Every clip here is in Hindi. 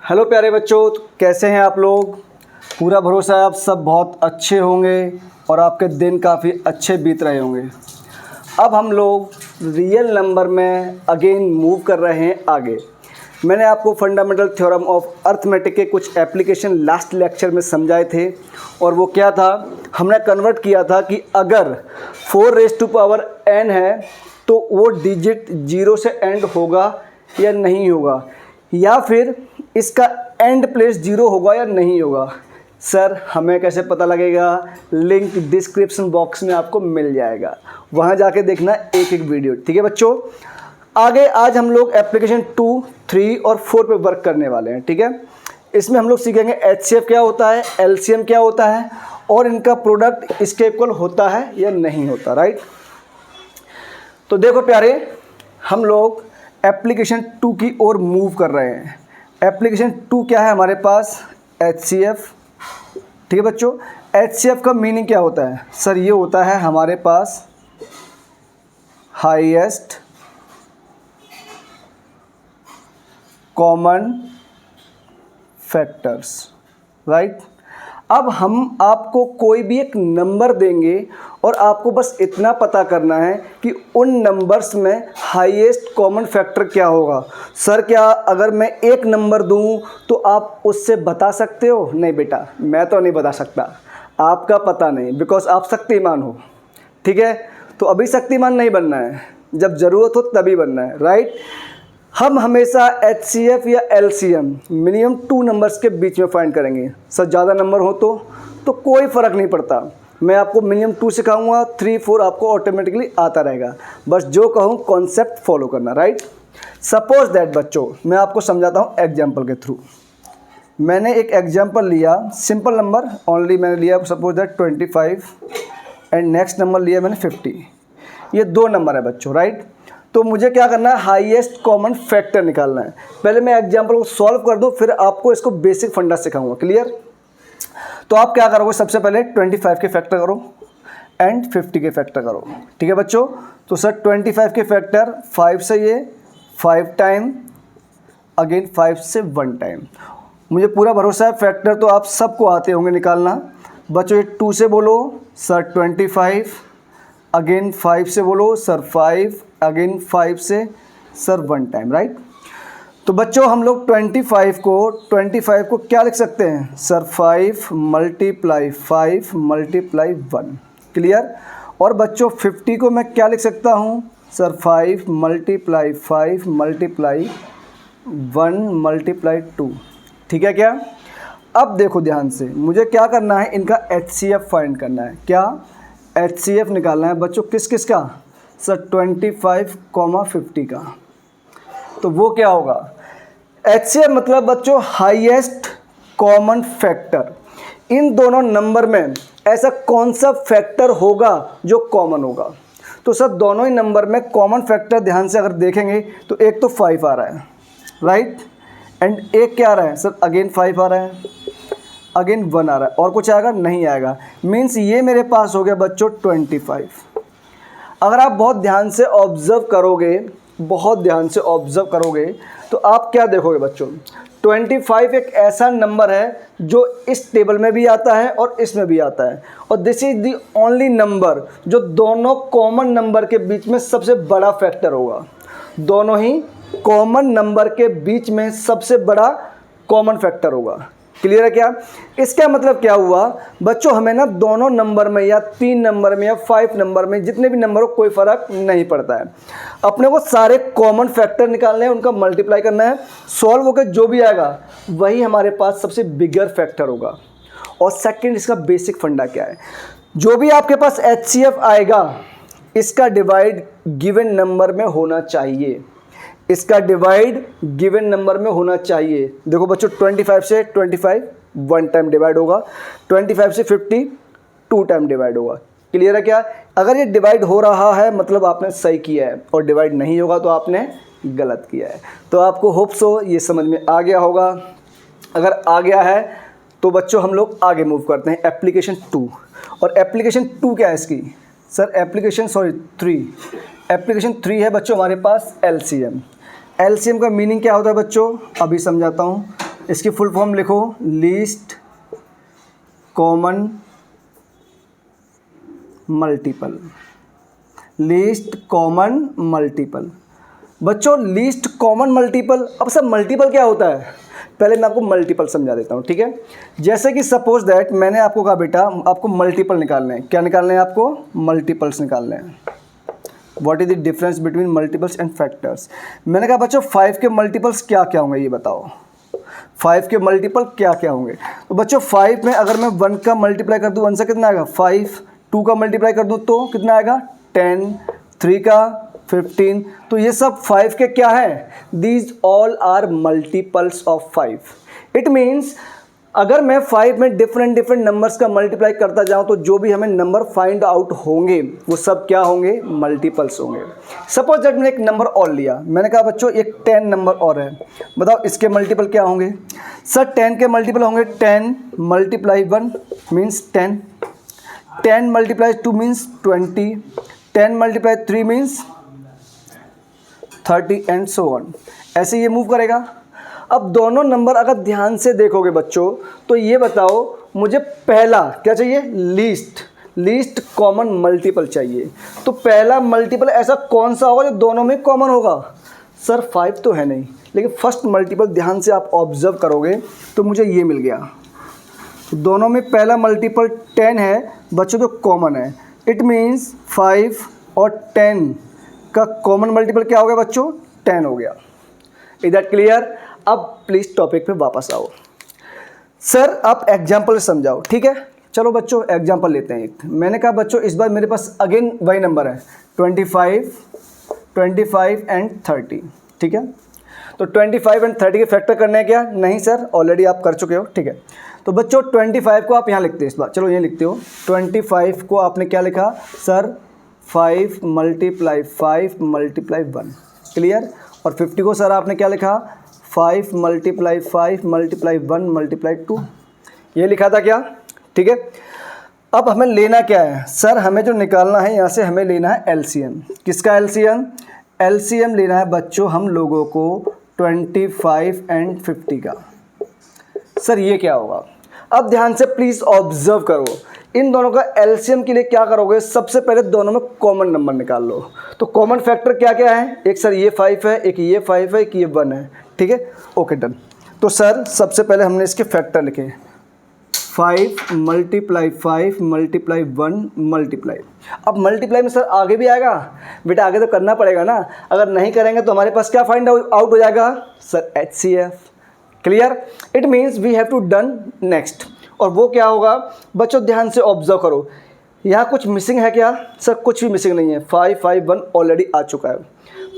हेलो प्यारे बच्चों, तो कैसे हैं आप लोग। पूरा भरोसा है आप सब बहुत अच्छे होंगे और आपके दिन काफ़ी अच्छे बीत रहे होंगे। अब हम लोग रियल नंबर में अगेन मूव कर रहे हैं आगे। मैंने आपको फंडामेंटल थ्योरम ऑफ अर्थमेटिक के कुछ एप्लीकेशन लास्ट लेक्चर में समझाए थे और वो क्या था, हमने कन्वर्ट किया था कि अगर 4n है तो वो डिजिट 0 से एंड होगा या नहीं होगा, या फिर इसका एंड प्लेस 0 होगा या नहीं होगा। सर हमें कैसे पता लगेगा? लिंक डिस्क्रिप्शन बॉक्स में आपको मिल जाएगा, वहाँ जाके देखना एक एक वीडियो। ठीक है बच्चों, आगे आज हम लोग एप्लीकेशन 2, 3 और 4 पे वर्क करने वाले हैं। ठीक है, इसमें हम लोग सीखेंगे HCF क्या होता है, LCM क्या होता है और इनका प्रोडक्ट इसके इक्वल होता है या नहीं होता। राइट, तो देखो प्यारे, हम लोग एप्लीकेशन 2 की ओर मूव कर रहे हैं। एप्लीकेशन 2 क्या है हमारे पास? HCF। ठीक है बच्चों, HCF का मीनिंग क्या होता है? सर ये होता है हमारे पास हाईएस्ट कॉमन फैक्टर्स। राइट, अब हम आपको कोई भी एक नंबर देंगे और आपको बस इतना पता करना है कि उन नंबर्स में हाईएस्ट कॉमन फैक्टर क्या होगा। सर क्या अगर मैं एक नंबर दूं तो आप उससे बता सकते हो? नहीं बेटा, मैं तो नहीं बता सकता, आपका पता नहीं, बिकॉज आप शक्तिमान हो। ठीक है, तो अभी शक्तिमान नहीं बनना है, जब ज़रूरत हो तभी बनना है। राइट, हम हमेशा HCF या LCM मिनिमम 2 नंबर्स के बीच में फाइंड करेंगे। सर ज़्यादा नंबर हो तो कोई फ़र्क नहीं पड़ता, मैं आपको मिनिमम 2 सिखाऊंगा, 3, 4 आपको ऑटोमेटिकली आता रहेगा। बस जो कहूँ कॉन्सेप्ट फॉलो करना। राइट, सपोज दैट बच्चों, मैं आपको समझाता हूँ एग्जाम्पल के थ्रू। मैंने एक एग्जाम्पल लिया, सिंपल नंबर ओनली मैंने लिया, suppose that 25 and next number लिया मैंने 50। ये 2 नंबर है बच्चों। राइट, तो मुझे क्या करना है? हाईएस्ट कॉमन फैक्टर निकालना है। पहले मैं एग्जाम्पल को सॉल्व कर दूं, फिर आपको इसको बेसिक फंडा सिखाऊंगा। क्लियर? तो आप क्या करोगे? सबसे पहले 25 के फैक्टर करो एंड 50 के फैक्टर करो। ठीक है बच्चों, तो सर 25 के फैक्टर 5 से ये 5 टाइम, अगेन 5 से 1 टाइम। मुझे पूरा भरोसा है फैक्टर तो आप सबको आते होंगे निकालना। बच्चों ये 2 से बोलो सर 25, अगेन 5 से बोलो सर 5, अगेन 5 से सर 1 टाइम। राइट, तो बच्चों हम लोग 25 को क्या लिख सकते हैं? Sir 5 multiply 5 multiply 1। क्लियर? और बच्चों 50 को मैं क्या लिख सकता हूँ? Sir 5 multiply 5 multiply 1 multiply 2। ठीक है क्या? अब देखो ध्यान से, मुझे क्या करना है? इनका HCF फाइंड करना है। क्या? HCF निकालना है बच्चों। किस किस का? सर 25, 50 का। तो वो क्या होगा? HCF मतलब बच्चों हाईएस्ट कॉमन फैक्टर। इन दोनों नंबर में ऐसा कौन सा फैक्टर होगा जो कॉमन होगा? तो सर दोनों ही नंबर में कॉमन फैक्टर ध्यान से अगर देखेंगे तो एक तो 5 आ रहा है, राइट, एंड एक क्या आ रहा है? सर अगेन 5 आ रहा है, अगेन 1 आ रहा है, और कुछ आएगा? नहीं आएगा। मीन्स ये मेरे पास हो गया बच्चों 25। अगर आप बहुत ध्यान से ऑब्ज़र्व करोगे, बहुत ध्यान से ऑब्ज़र्व करोगे तो आप क्या देखोगे बच्चों? 25 एक ऐसा नंबर है जो इस टेबल में भी आता है और इसमें भी आता है, और this is the only number जो दोनों कॉमन नंबर के बीच में सबसे बड़ा फैक्टर होगा। दोनों ही कॉमन नंबर के बीच में सबसे बड़ा कॉमन फैक्टर होगा। क्लियर है क्या? इसका मतलब क्या हुआ बच्चों? हमें ना दोनों नंबर में या 3 नंबर में या 5 नंबर में, जितने भी नंबर हो कोई फ़र्क नहीं पड़ता है, अपने को सारे कॉमन फैक्टर निकालने हैं, उनका मल्टीप्लाई करना है, सॉल्व होकर जो भी आएगा वही हमारे पास सबसे बिगर फैक्टर होगा। और सेकंड, इसका बेसिक फंडा क्या है? जो भी आपके पास HCF आएगा इसका डिवाइड गिवन नंबर में होना चाहिए, इसका डिवाइड गिवन नंबर में होना चाहिए। देखो बच्चों 25 से 25 1 टाइम डिवाइड होगा, 25 से 50 2 टाइम डिवाइड होगा। क्लियर है क्या? अगर ये डिवाइड हो रहा है मतलब आपने सही किया है, और डिवाइड नहीं होगा तो आपने गलत किया है। तो आपको होप सो ये समझ में आ गया होगा। अगर आ गया है तो बच्चों हम लोग आगे मूव करते हैं एप्लीकेशन 2। और एप्लीकेशन 2 क्या है इसकी? सर एप्लीकेशन 3 है बच्चों हमारे पास LCM। LCM का मीनिंग क्या होता है बच्चों? अभी समझाता हूँ। इसकी फुल फॉर्म लिखो, least common multiple. Least common multiple बच्चों, लीस्ट कॉमन मल्टीपल। अब सर मल्टीपल क्या होता है, पहले मैं आपको मल्टीपल समझा देता हूँ, ठीक है। जैसे कि सपोज दैट मैंने आपको कहा बेटा आपको मल्टीपल निकालने हैं। क्या निकालने हैं आपको? मल्टीपल्स निकालने हैं। What is the difference between multiples and factors. मैंने कहा बच्चों 5 के मल्टीपल्स क्या क्या होंगे ये बताओ। 5 के मल्टीपल क्या क्या होंगे? तो बच्चों 5 में अगर मैं 1 का मल्टीप्लाई कर दूँ 1 से कितना आएगा 5, 2 का मल्टीप्लाई कर दूँ तो कितना आएगा 10, 3 का 15। तो ये सब 5 के क्या है? These all are multiples of 5। It means अगर मैं 5 में डिफरेंट नंबर्स का मल्टीप्लाई करता जाऊं तो जो भी हमें नंबर फाइंड आउट होंगे वो सब क्या होंगे? मल्टीपल्स होंगे। सपोज दैट मैंने एक नंबर और लिया, मैंने कहा बच्चों एक 10 नंबर और है, बताओ इसके मल्टीपल क्या होंगे? सर 10 के मल्टीपल होंगे 10 multiply 1 means 10, 10 multiply 2 means 20, 10 multiply 3 means 30 and so on. ऐसे ये मूव करेगा। अब दोनों नंबर अगर ध्यान से देखोगे बच्चों तो ये बताओ मुझे पहला क्या चाहिए? लीस्ट कॉमन मल्टीपल चाहिए। तो पहला मल्टीपल ऐसा कौन सा होगा जो दोनों में कॉमन होगा? सर 5 तो है नहीं, लेकिन फर्स्ट मल्टीपल ध्यान से आप ऑब्जर्व करोगे तो मुझे ये मिल गया। तो दोनों में पहला मल्टीपल 10 है बच्चों तो कॉमन है। इट मीन्स 5 और 10 का कॉमन मल्टीपल क्या हो गया बच्चों? 10 हो गया। Is that clear? अब प्लीज़ टॉपिक पे वापस आओ। सर आप एग्जाम्पल समझाओ, ठीक है। चलो बच्चों एग्जाम्पल लेते हैं एक। मैंने कहा बच्चों इस बार मेरे पास अगेन वही नंबर है 25 एंड 30, ठीक है। तो 25 एंड 30 के फैक्टर करने हैं क्या? नहीं सर ऑलरेडी आप कर चुके हो, ठीक है। तो बच्चों 25 को आप यहाँ लिखते हैं इस बार, चलो ये लिखते हो। 25 को आपने क्या लिखा सर? 5 multiply 5 multiply 1, clear. और 50 को सर आपने क्या लिखा? 5 मल्टीप्लाई 5 मल्टीप्लाई 1 मल्टीप्लाई 2, ये लिखा था क्या? ठीक है। अब हमें लेना क्या है सर? हमें जो निकालना है यहाँ से हमें लेना है एलसीएम। किसका एलसीएम? एलसीएम लेना है बच्चों हम लोगों को 25 एंड 50 का। सर ये क्या होगा? अब ध्यान से प्लीज़ ऑब्जर्व करो। इन दोनों का एलसीएम के लिए क्या करोगे? सबसे पहले दोनों में कॉमन नंबर निकाल लो। तो कॉमन फैक्टर क्या क्या है? एक सर ये 5 है, एक ये 5 है, एक ये 1 है, ठीक है। Okay done. तो सर सबसे पहले हमने इसके फैक्टर लिखे 5 मल्टीप्लाई 5 मल्टीप्लाई 1 मल्टीप्लाई। अब मल्टीप्लाई में सर आगे भी आएगा बेटा, आगे तो करना पड़ेगा ना। अगर नहीं करेंगे तो हमारे पास क्या फाइंड आउट हो जाएगा sir? HCF, clear. It means we have to done next. और वो क्या होगा बच्चों? ध्यान से ऑब्जर्व करो। यहाँ कुछ मिसिंग है क्या सर? कुछ भी मिसिंग नहीं है। 5 5 1 ऑलरेडी आ चुका है,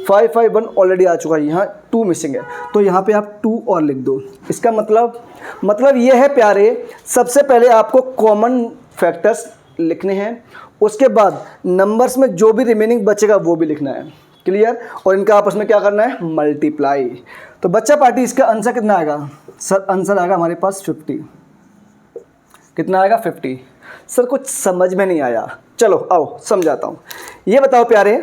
5 5 1 ऑलरेडी आ चुका है। यहाँ 2 मिसिंग है तो यहाँ पे आप 2 और लिख दो। इसका मतलब ये है प्यारे, सबसे पहले आपको कॉमन फैक्टर्स लिखने हैं, उसके बाद नंबर्स में जो भी रिमेनिंग बचेगा वो भी लिखना है, क्लियर। और इनका आपस में क्या करना है? मल्टीप्लाई। तो बच्चा पार्टी इसका आंसर कितना आएगा सर? आंसर आएगा हमारे पास 50। कितना आएगा? 50। सर कुछ समझ में नहीं आया, चलो आओ समझाता हूँ। ये बताओ प्यारे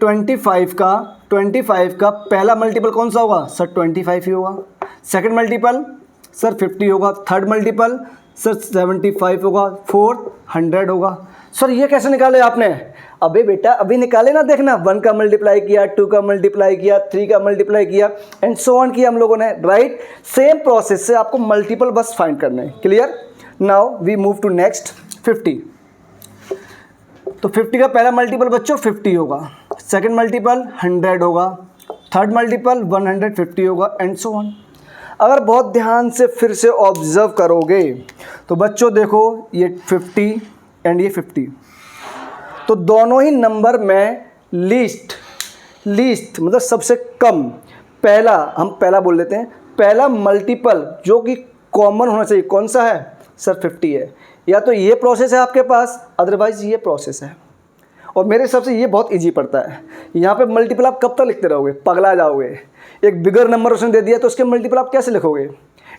25 का पहला मल्टीपल कौन सा होगा सर? 25 ही होगा। सेकंड मल्टीपल सर 50 होगा। थर्ड मल्टीपल सर 75 होगा। फोर्थ 100 होगा। सर ये कैसे निकाले आपने? अबे बेटा अभी निकाले ना, देखना 1 का मल्टीप्लाई किया, 2 का मल्टीप्लाई किया, 3 का मल्टीप्लाई किया एंड सो ऑन किया हम लोगों ने, राइट। सेम प्रोसेस से आपको मल्टीपल बस फाइंड करने हैं, clear. Now we move to next 50। तो 50 का पहला मल्टीपल बच्चों 50 होगा, सेकंड मल्टीपल 100 होगा, थर्ड मल्टीपल 150 होगा एंड सो ऑन। अगर बहुत ध्यान से फिर से ऑब्जर्व करोगे तो बच्चों देखो ये 50 एंड ये 50, तो दोनों ही नंबर में लीस्ट मतलब सबसे कम पहला, हम पहला बोल लेते हैं, पहला मल्टीपल जो कि कॉमन होना चाहिए कौन सा है सर? 50 है। या तो ये प्रोसेस है आपके पास, अदरवाइज ये प्रोसेस है। और मेरे हिसाब से ये बहुत इजी पड़ता है। यहाँ पे मल्टीपल आप कब तक लिखते रहोगे? पगला जाओगे। एक बिगर नंबर उसने दे दिया तो उसके मल्टीपल आप कैसे लिखोगे?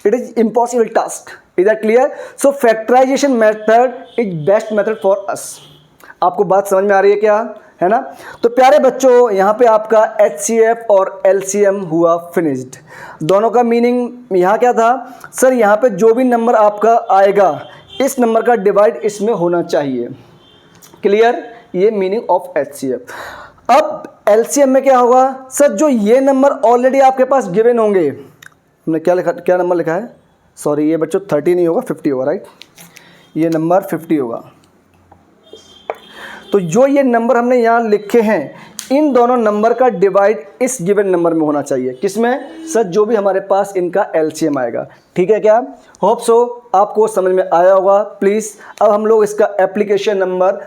It is impossible task. Is that clear? So factorization method is best method for us. आपको बात समझ में आ रही है क्या, है ना। तो प्यारे बच्चों यहाँ पे आपका HCF और LCM हुआ फिनिश्ड। दोनों का मीनिंग यहाँ क्या था सर, यहाँ पे जो भी नंबर आपका आएगा इस नंबर का डिवाइड इसमें होना चाहिए। क्लियर, ये मीनिंग ऑफ HCF। अब LCM में क्या होगा सर, जो ये नंबर ऑलरेडी आपके पास गिवन होंगे, हमने क्या लिखा, क्या नंबर लिखा है, सॉरी ये बच्चों 30 नहीं होगा 50 होगा, राइट, ये नंबर 50 होगा। तो जो ये नंबर हमने यहाँ लिखे हैं इन दोनों नंबर का डिवाइड इस गिवन नंबर में होना चाहिए। किसमें सर, जो भी हमारे पास इनका LCM आएगा। ठीक है क्या, होप सो आपको समझ में आया होगा। प्लीज़ अब हम लोग इसका एप्लीकेशन नंबर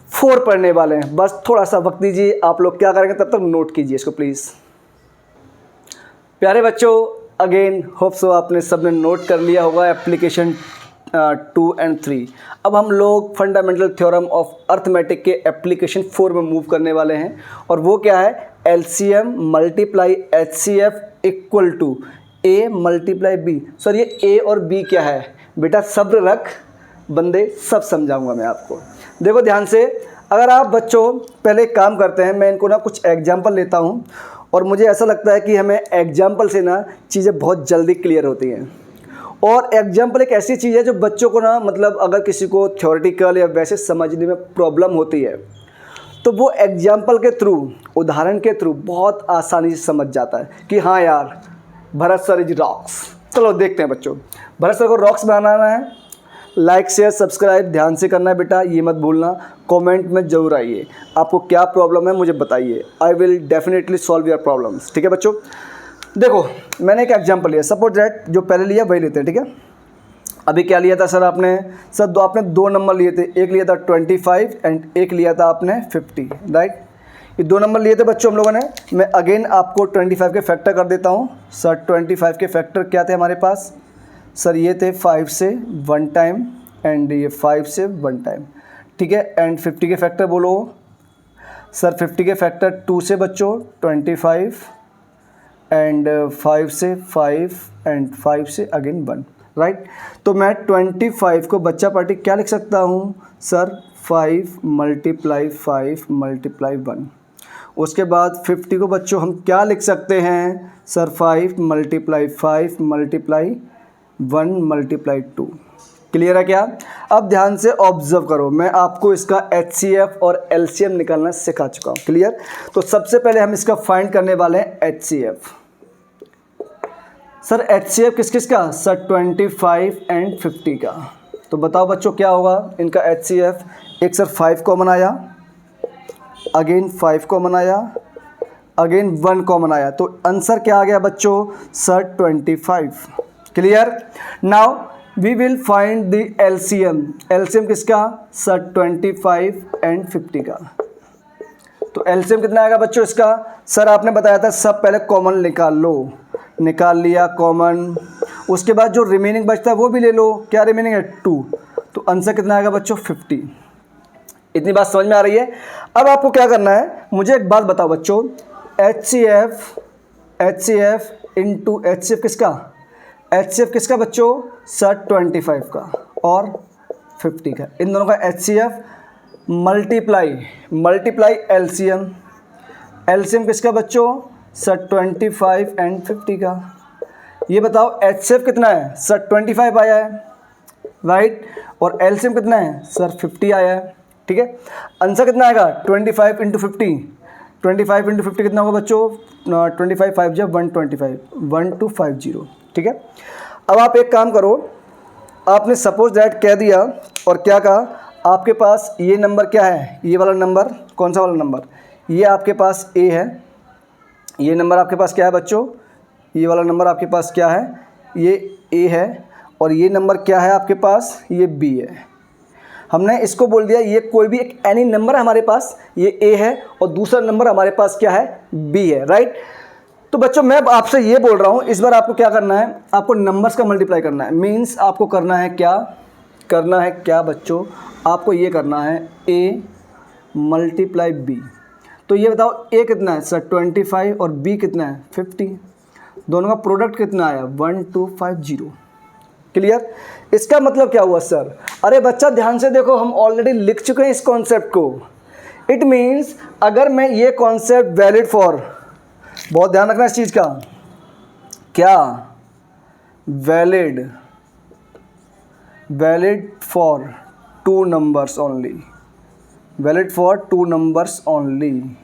4 पढ़ने वाले हैं। बस थोड़ा सा वक्त दीजिए, आप लोग क्या करेंगे तब तक नोट कीजिए इसको प्लीज़। प्यारे बच्चों अगेन होप सो आपने सबने नोट कर लिया होगा एप्लीकेशन 2 और 3। अब हम लोग फंडामेंटल थ्योरम ऑफ अर्थमेटिक के एप्लीकेशन 4 में मूव करने वाले हैं, और वो क्या है, LCM multiply HCF equal to A multiply B। Sir ये A और B क्या है बेटा, सब्र रख बंदे, सब समझाऊंगा मैं आपको। देखो ध्यान से, अगर आप बच्चों पहले एक काम करते हैं, मैं इनको ना कुछ एग्जाम्पल लेता हूँ, और मुझे ऐसा लगता है कि हमें एग्जाम्पल से ना चीज़ें बहुत जल्दी क्लियर होती हैं। और एग्जाम्पल एक ऐसी चीज़ है जो बच्चों को ना, मतलब अगर किसी को थ्योरेटिकल या वैसे समझने में प्रॉब्लम होती है तो वो एग्जाम्पल के थ्रू, उदाहरण के थ्रू बहुत आसानी से समझ जाता है कि हाँ यार भरत सर इज रॉक्स। चलो देखते हैं बच्चों, भरत सर को रॉक्स बनाना है। लाइक शेयर सब्सक्राइब ध्यान से करना है बेटा, ये मत भूलना। कमेंट में ज़रूर आइए, आपको क्या प्रॉब्लम है मुझे बताइए, I will definitely solve your problems. ठीक है बच्चों, देखो मैंने एक एग्जांपल लिया, सपोज दैट जो पहले लिया वही लेते हैं। ठीक है, अभी क्या लिया था सर आपने, सर आपने 2 नंबर लिए थे, एक लिया था 25 एंड एक लिया था आपने 50, राइट। ये 2 नंबर लिए थे बच्चों हम लोगों ने। मैं अगेन आपको 25 के फैक्टर कर देता हूँ। सर 25 के फैक्टर क्या थे हमारे पास, सर ये थे 5 से 1 टाइम एंड ये 5 से 1 टाइम। ठीक है, एंड 50 के फैक्टर बोलो सर, 50 के फैक्टर 2 से बच्चों 25 एंड 5 से 5 एंड 5 से अगेन 1, राइट। तो मैं 25 को बच्चा पार्टी क्या लिख सकता हूँ सर, 5 मल्टीप्लाई 5 मल्टीप्लाई 1। उसके बाद 50 को बच्चों हम क्या लिख सकते हैं sir, 5 multiply 5 multiply 1 multiply 2। Clear है क्या। अब ध्यान से ऑब्जर्व करो, मैं आपको इसका HCF और LCM निकालना सिखा चुका हूँ। क्लियर, तो सबसे पहले हम इसका फाइंड करने वाले हैं HCF। सर HCF किस किस का सर, 25 एंड 50 का। तो बताओ बच्चों क्या होगा इनका HCF। एक सर 5 कॉमन आया, अगेन 5 कॉमन आया, अगेन 1 कॉमन आया, तो आंसर क्या आ गया बच्चों sir 25। Clear, now we will find the LCM। LCM किसका सर, 25 एंड 50 का। तो LCM कितना आएगा बच्चों इसका, सर आपने बताया था सब पहले कॉमन निकाल लो, निकाल लिया कॉमन। उसके बाद जो रिमेनिंग बचता है वो भी ले लो, क्या रिमेनिंग है 2। तो आंसर कितना आएगा बच्चों 50। इतनी बात समझ में आ रही है। अब आपको क्या करना है, मुझे एक बात बताओ बच्चों, HCF इंटू HCF किसका, HCF किसका बच्चों सर 25 का और 50 का, इन दोनों का HCF मल्टीप्लाई LCM। LCM किसका बच्चों सर 25 एंड 50 का। ये बताओ HCF कितना है सर 25 आया है, राइट, और LCM कितना है सर 50 आया है। ठीक है, आंसर कितना आएगा 25 इंटू 50, 25 इंटू 50 कितना होगा बच्चों 25 5 जब 125 1250। ठीक है, अब आप एक काम करो, आपने सपोज दैट कह दिया और क्या कहा, आपके पास ये नंबर क्या है, ये वाला नंबर, कौन सा वाला नंबर, ये आपके पास A है, ये नंबर आपके पास क्या है बच्चों, ये वाला नंबर आपके पास क्या है, ये A है, और ये नंबर क्या है आपके पास, ये B है। हमने इसको बोल दिया ये कोई भी एक एनी नंबर है हमारे पास, ये A है और दूसरा नंबर हमारे पास क्या है B है, राइट। तो बच्चों मैं आपसे ये बोल रहा हूँ, इस बार आपको क्या करना है, आपको नंबर्स का मल्टीप्लाई करना है। मीन्स आपको करना है क्या बच्चों, आपको ये करना है A मल्टीप्लाई B। तो ये बताओ A कितना है सर 25 और B कितना है 50, दोनों का प्रोडक्ट कितना आया 1250। क्लियर? इसका मतलब क्या हुआ सर? अरे बच्चा ध्यान से देखो, हम ऑलरेडी लिख चुके हैं इस कॉन्सेप्ट को। इट मीन्स अगर मैं ये कॉन्सेप्ट वैलिड फॉर, बहुत ध्यान रखना इस चीज़ का, क्या valid for 2 numbers only, valid for 2 numbers only.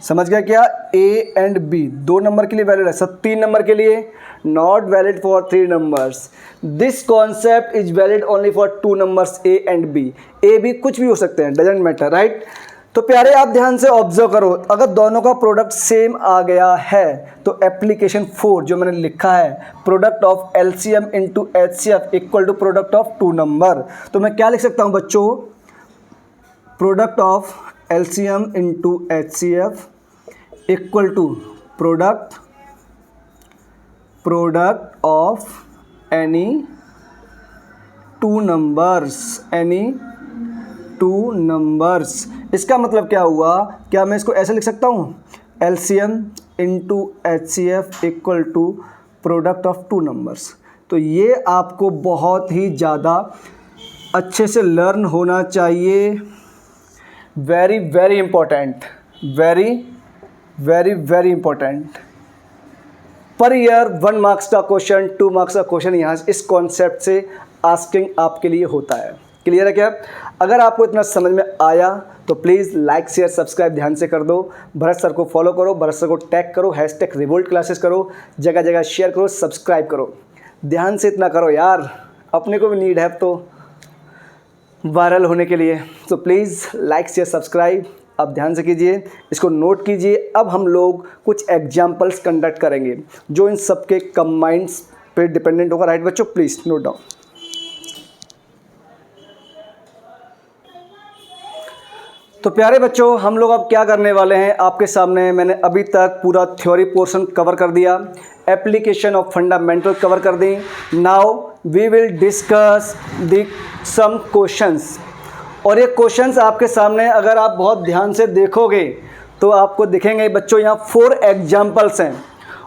समझ गया क्या? ए एंड बी 2 नंबर के लिए वैलिड है, सब 3 नंबर के लिए not valid for 3 numbers. This concept is valid only for 2 numbers A and B. A B कुछ भी हो सकते हैं, डजेंट मैटर, राइट? तो प्यारे आप ध्यान से ऑब्जर्व करो, अगर दोनों का प्रोडक्ट सेम आ गया है तो एप्लीकेशन 4 जो मैंने लिखा है, product of LCM into HCF equal to product of 2 number, तो मैं क्या लिख सकता हूँ बच्चों? Product of LCM into HCF equal to product of any 2 numbers. इसका मतलब क्या हुआ? क्या मैं इसको ऐसे लिख सकता हूँ? LCM into HCF equal to product of 2 numbers. तो ये आपको बहुत ही ज़्यादा अच्छे से लर्न होना चाहिए। Very very important, very important. Per year 1 marks का क्वेश्चन, 2 मार्क्स का क्वेश्चन यहाँ इस कॉन्सेप्ट से आस्किंग आपके लिए होता है। क्लियर है क्या? अगर आपको इतना समझ में आया तो प्लीज़ लाइक शेयर सब्सक्राइब ध्यान से कर दो। भरत सर को फॉलो करो, भरत सर को टैग करो, #रिवोल्ट क्लासेस करो, जगह जगह शेयर करो, सब्सक्राइब करो। ध्यान से इतना करो यार, अपने को भी नीड है तो वायरल होने के लिए। तो प्लीज़ लाइक शेयर सब्सक्राइब अब ध्यान से कीजिए, इसको नोट कीजिए। अब हम लोग कुछ एग्जाम्पल्स कंडक्ट करेंगे जो इन सब के कंबाइंड्स पे डिपेंडेंट होगा, राइट बच्चों? Please note down. तो प्यारे बच्चों, हम लोग अब क्या करने वाले हैं आपके सामने, मैंने अभी तक पूरा थ्योरी पोर्शन कवर कर दिया, एप्लीकेशन ऑफ फंडामेंटल कवर कर दी। Now we will discuss the some questions. और ये क्वेश्चंस आपके सामने अगर आप बहुत ध्यान से देखोगे तो आपको दिखेंगे बच्चों, यहाँ 4 एग्जाम्पल्स हैं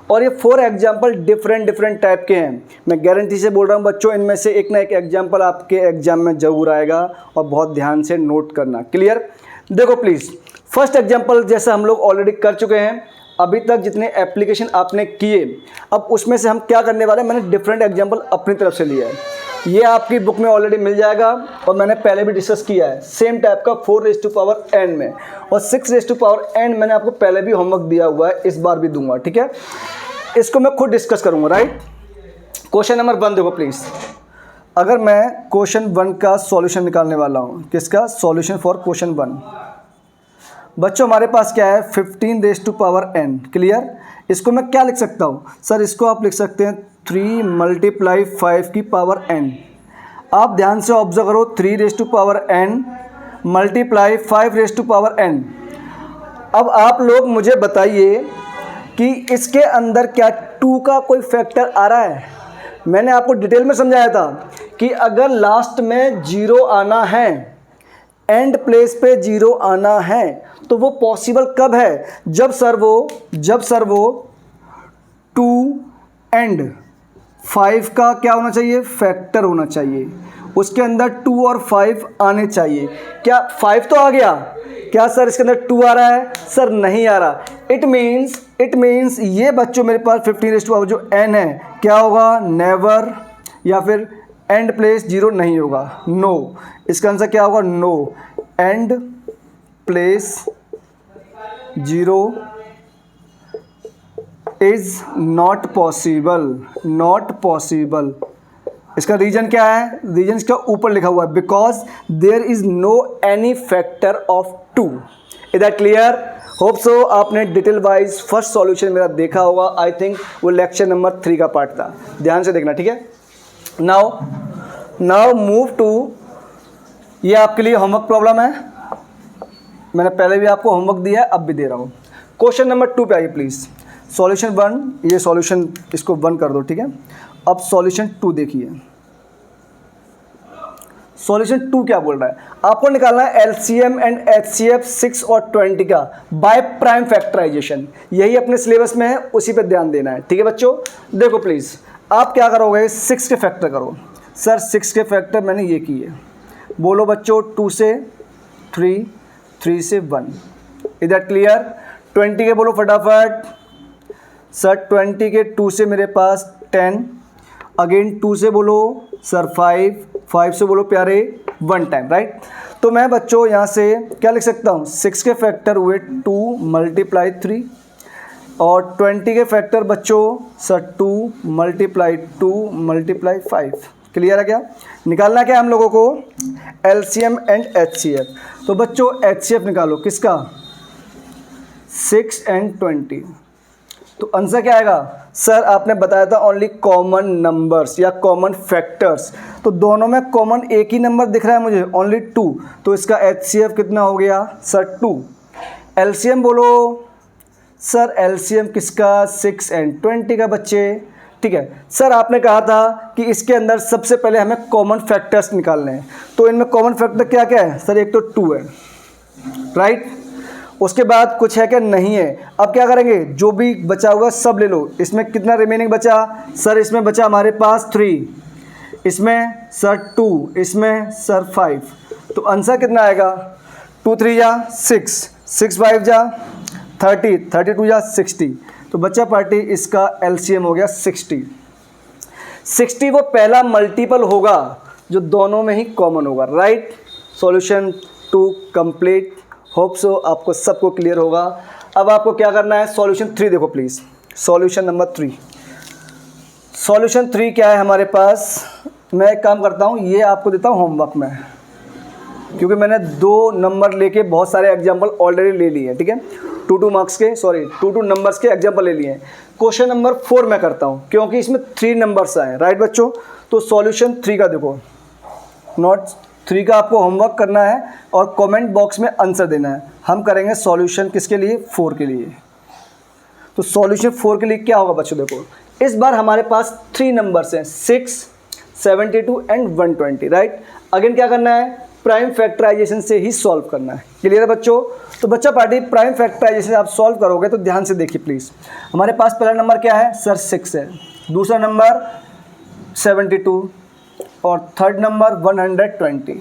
और ये 4 एग्जाम्पल डिफरेंट टाइप के हैं। मैं गारंटी से बोल रहा हूँ बच्चों, इनमें से एक ना एक एग्जाम्पल आपके एग्जाम में जरूर आएगा और बहुत ध्यान से नोट करना। क्लियर? देखो प्लीज़, फर्स्ट एग्जाम्पल जैसा हम लोग ऑलरेडी कर चुके हैं, अभी तक जितने एप्लीकेशन आपने किए, अब उसमें से हम क्या करने वाले हैं, मैंने डिफरेंट एग्जाम्पल अपनी तरफ से लिया है। ये आपकी बुक में ऑलरेडी मिल जाएगा और मैंने पहले भी डिस्कस किया है सेम टाइप का 4n में, और 6n मैंने आपको पहले भी होमवर्क दिया हुआ है, इस बार भी दूंगा, ठीक है? इसको मैं खुद डिस्कस करूंगा, राइट? क्वेश्चन नंबर 1 देखो प्लीज़। अगर मैं क्वेश्चन 1 का सॉल्यूशन निकालने वाला हूँ, किसका सॉल्यूशन फॉर क्वेश्चन 1, बच्चों हमारे पास क्या है 15n। क्लियर? इसको मैं क्या लिख सकता हूँ सर? इसको आप लिख सकते हैं 3 × 5n। आप ध्यान से ऑब्जर्व करो, 3n × 5n। अब आप लोग मुझे बताइए कि इसके अंदर क्या 2 का कोई फैक्टर आ रहा है? मैंने आपको डिटेल में समझाया था कि अगर लास्ट में 0 आना है, एंड प्लेस पे 0 आना है, तो वो पॉसिबल कब है? जब सर वो 2 एंड 5 का क्या होना चाहिए? फैक्टर होना चाहिए। उसके अंदर 2 और 5 आने चाहिए। क्या 5 तो आ गया? क्या सर इसके अंदर 2 आ रहा है? सर नहीं आ रहा। इट मीन्स ये बच्चों मेरे पास 15 जो n है क्या होगा? नेवर, या फिर एंड प्लेस 0 नहीं होगा, नो। इसका आंसर क्या होगा? No, and place 0 is not possible. इसका रीजन क्या है? रीजन इसका ऊपर लिखा हुआ है, because there is no any factor of 2। Is that clear? Hope so आपने डिटेल वाइज फर्स्ट सॉल्यूशन मेरा देखा होगा। आई थिंक वो लेक्चर नंबर 3 का पार्ट था, ध्यान से देखना, ठीक है? नाउ मूव टू, ये आपके लिए होमवर्क प्रॉब्लम है, मैंने पहले भी आपको होमवर्क दिया है, अब भी दे रहा हूँ। क्वेश्चन नंबर 2 पे आइए प्लीज़। सॉल्यूशन 1, ये सॉल्यूशन इसको 1 कर दो, ठीक है? अब सॉल्यूशन 2 देखिए। सॉल्यूशन 2 क्या बोल रहा है? आपको निकालना है LCM एंड HCF 6 और 20 का बाय प्राइम फैक्टराइजेशन। यही अपने सिलेबस में है, उसी पे ध्यान देना है, ठीक है बच्चों? देखो प्लीज़, आप क्या करोगे, 6 के फैक्टर करो। सर 6 के फैक्टर मैंने ये किए, बोलो बच्चों 2 से 3, 3 से 1, इधर क्लियर। 20 के बोलो फटाफट। सर 20 के 2 से मेरे पास 10, अगेन 2 से बोलो सर 5, 5 से बोलो प्यारे 1 टाइम, राइट। तो मैं बच्चों यहाँ से क्या लिख सकता हूँ, 6 के फैक्टर हुए 2 × 3 और 20 के फैक्टर बच्चों सर 2 × 2 × 5। क्लियर है क्या? निकालना क्या है हम लोगों को, एलसीएम एंड एचसीएफ। तो बच्चों एचसीएफ निकालो किसका, 6 and 20। तो आंसर क्या आएगा, सर आपने बताया था ओनली कॉमन नंबर्स या कॉमन फैक्टर्स, तो दोनों में कॉमन एक ही नंबर दिख रहा है मुझे, ओनली 2। तो इसका एचसीएफ कितना हो गया सर 2। एलसीएम बोलो सर, एलसीएम किसका, 6 and 20 का बच्चे। ठीक है सर, आपने कहा था कि इसके अंदर सबसे पहले हमें कॉमन फैक्टर्स निकालने हैं, तो इनमें कॉमन फैक्टर क्या क्या है सर, एक तो 2 है, राइट। उसके बाद कुछ है क्या, नहीं है। अब क्या करेंगे, जो भी बचा हुआ सब ले लो। इसमें कितना रिमेनिंग बचा सर, इसमें बचा हमारे पास 3, इसमें सर 2, इसमें सर 5। तो आंसर कितना आएगा, 2 3 जा 6, 6 5 जा 30, 32 जा 60। तो बच्चा पार्टी इसका एलसीएम हो गया 60। 60 वो पहला मल्टीपल होगा जो दोनों में ही कॉमन होगा, right. Solution 2 complete. Hope so आपको सबको क्लियर होगा। अब आपको क्या करना है, सॉल्यूशन 3 देखो प्लीज़। सॉल्यूशन नंबर 3, सॉल्यूशन 3 क्या है हमारे पास, मैं एक काम करता हूँ, ये आपको देता हूँ होमवर्क में, क्योंकि मैंने 2 नंबर लेके बहुत सारे एग्जाम्पल ऑलरेडी ले लिए हैं। ठीक है, 2 मार्क्स के, सॉरी 2 नंबर्स के एग्जाम्पल ले लिए हैं। क्वेश्चन नंबर 4 मैं करता हूँ क्योंकि इसमें 3 नंबर्स आए, राइट बच्चों। तो सॉल्यूशन 3 का देखो, नोट 3 का आपको होमवर्क करना है और कमेंट बॉक्स में आंसर देना है। हम करेंगे सॉल्यूशन किसके लिए, 4 के लिए। तो सॉल्यूशन 4 के लिए क्या होगा बच्चों, देखो इस बार हमारे पास 3 नंबर्स हैं, 6, 72 एंड 120, राइट। अगेन क्या करना है, प्राइम फैक्टराइजेशन से ही सॉल्व करना है। क्लियर है बच्चों। तो बच्चा पार्टी प्राइम फैक्टराइजेशन आप सॉल्व करोगे तो ध्यान से देखिए प्लीज़। हमारे पास पहला नंबर क्या है सर, 6 है, दूसरा नंबर 72 और थर्ड नंबर 120।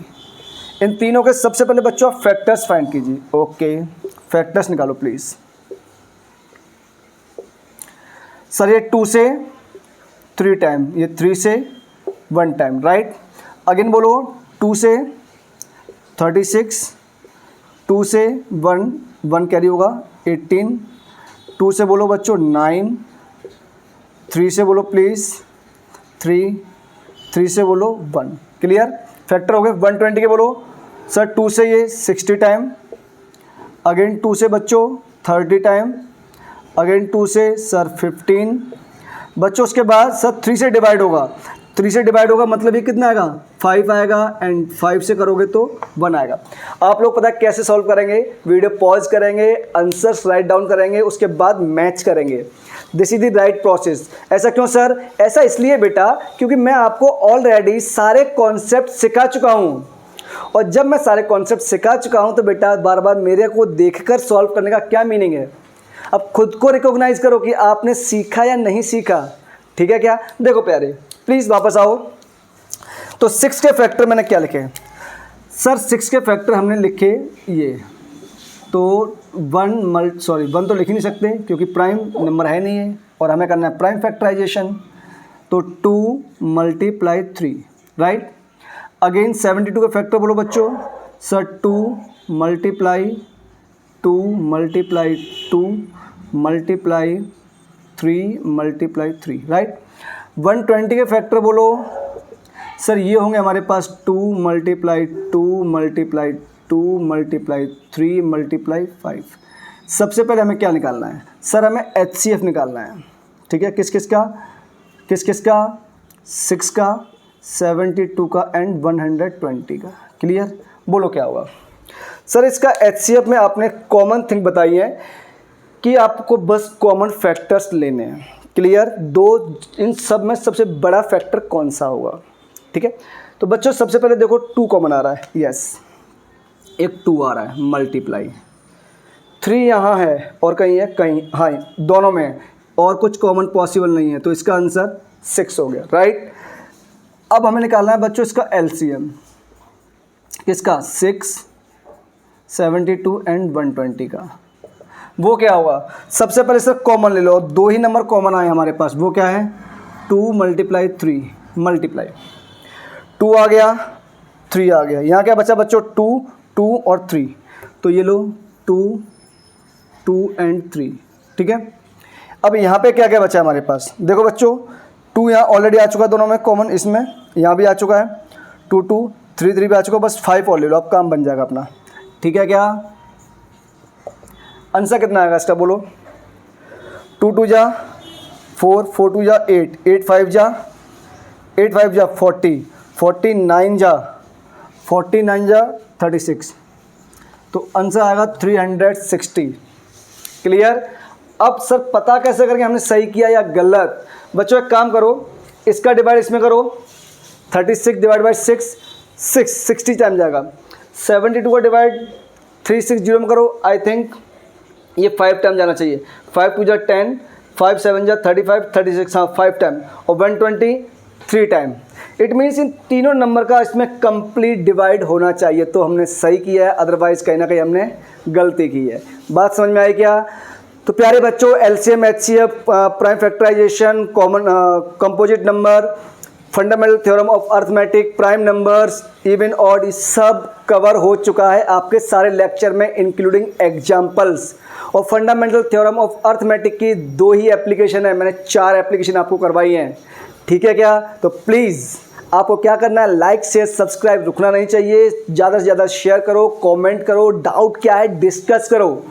इन तीनों के सबसे पहले बच्चों आप फैक्टर्स फाइंड कीजिए। ओके, फैक्टर्स निकालो प्लीज़। सर ये 2 से 3 टाइम, ये 3 से 1 टाइम, राइट। अगेन बोलो 2 से 36, 2 से 1 कैरी होगा 18, 2 से बोलो बच्चों 9, 3 से बोलो प्लीज़ 3 से बोलो 1। क्लियर, फैक्टर हो गए 120 के। बोलो सर 2 से ये 60 टाइम, अगेन 2 से बच्चों 30 टाइम, अगेन 2 से सर 15 बच्चों। उसके बाद सर 3 से डिवाइड होगा, 3 से डिवाइड होगा मतलब ये कितना आएगा, 5 आएगा, एंड 5 से करोगे तो 1 आएगा। आप लोग पता है कैसे सॉल्व करेंगे, वीडियो पॉज करेंगे, आंसर्स राइट डाउन करेंगे, उसके बाद मैच करेंगे। This is the right process. ऐसा क्यों सर, ऐसा इसलिए बेटा क्योंकि मैं आपको ऑलरेडी सारे कॉन्सेप्ट सिखा चुका हूँ, और जब मैं सारे कॉन्सेप्ट सिखा चुका हूँ तो बेटा बार बार मेरे को देखकर सॉल्व करने का क्या मीनिंग है। अब खुद को रिकॉग्नाइज करो कि आपने सीखा या नहीं सीखा, ठीक है क्या। देखो प्यारे प्लीज़ वापस आओ। तो 6 के फैक्टर मैंने क्या लिखे सर, 6 के फैक्टर हमने लिखे ये, तो 1 तो लिख ही नहीं सकते क्योंकि प्राइम नंबर है नहीं है, और हमें करना है प्राइम फैक्टराइजेशन। तो 2 × 3, राइट। अगेन 72 के फैक्टर बोलो बच्चों सर, 2 × 2 × 2 × 3 राइट। 120 के फैक्टर बोलो सर, ये होंगे हमारे पास 2 × 2 × 2 × 3 × 5। सबसे पहले हमें क्या निकालना है सर, हमें HCF निकालना है। ठीक है, किस किस का 6 का, 72 का एंड 120 का। क्लियर, बोलो क्या होगा सर। इसका HCF में आपने कॉमन थिंग बताई है कि आपको बस कॉमन फैक्टर्स लेने हैं। क्लियर, इन सब में सबसे बड़ा फैक्टर कौन सा होगा। ठीक है, तो बच्चों सबसे पहले देखो 2 कॉमन आ रहा है, यस एक 2 आ रहा है, मल्टीप्लाई 3 यहाँ है और कहीं है, कहीं हाँ दोनों में, और कुछ कॉमन पॉसिबल नहीं है, तो इसका आंसर 6 हो गया, राइट। अब हमें निकालना है बच्चों इसका एलसीएम, किसका, 6, 72 एंड 120 का। वो क्या होगा, सबसे पहले सर कॉमन ले लो, 2 ही नंबर कॉमन आए हमारे पास, वो क्या है 2 × 3 मल्टीप्लाई 2 आ गया, 3 आ गया, यहाँ क्या बचा बच्चों 2, 2 और 3, तो ये लो 2, 2 एंड 3, ठीक है। अब यहाँ पे क्या क्या बचा हमारे पास, देखो बच्चों 2 यहाँ ऑलरेडी आ चुका है दोनों में कॉमन, इसमें यहाँ भी आ चुका है 2, 2, 3, 3 भी आ चुका, बस 5 और ले लो, अब काम बन जाएगा अपना, ठीक है। क्या आंसर कितना आएगा इसका बोलो, 2 2 जा 4, 4 2 जा 8, 8 5 जा 40, 49 जा 36, तो आंसर आएगा 360। क्लियर। अब सर पता कैसे करके हमने सही किया या गलत, बच्चों एक काम करो, इसका डिवाइड इसमें करो, 36 डिवाइड बाई 6, 60 टाइम जाएगा, 72 का डिवाइड 360 में करो, आई थिंक ये 5 टाइम जाना चाहिए, 5 2 जा 10, 5 7 जा 35, 36, हाँ 5 टाइम, और 120 3 टाइम। इट मीन्स इन तीनों नंबर का इसमें कंप्लीट डिवाइड होना चाहिए, तो हमने सही किया है, अदरवाइज कहीं ना कहीं हमने गलती की है। बात समझ में आई क्या। तो प्यारे बच्चों LCM, HCF, prime factorization, common composite number, fundamental theorem of arithmetic, prime numbers, even odd, सब कवर हो चुका है आपके सारे लेक्चर में इंक्लूडिंग एग्जाम्पल्स। और फंडामेंटल थ्योरम ऑफ अर्थमेटिक की 2 ही एप्लीकेशन है, मैंने 4 एप्लीकेशन आपको करवाई हैं, ठीक है क्या। तो प्लीज़ आपको क्या करना है, लाइक शेयर सब्सक्राइब रुकना नहीं चाहिए, ज़्यादा से ज़्यादा शेयर करो, कमेंट करो, डाउट क्या है डिस्कस करो।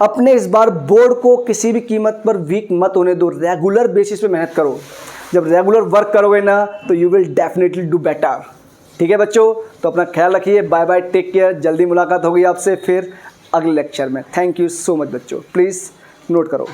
अपने इस बार बोर्ड को किसी भी कीमत पर वीक मत होने दो, रेगुलर बेसिस पे मेहनत करो, जब रेगुलर वर्क करोगे ना तो you will definitely do better, ठीक है बच्चों। तो अपना ख्याल रखिए, बाय बाय, टेक केयर, जल्दी मुलाकात होगी आपसे फिर अगले लेक्चर में। थैंक यू सो मच बच्चों, प्लीज़ नोट करो।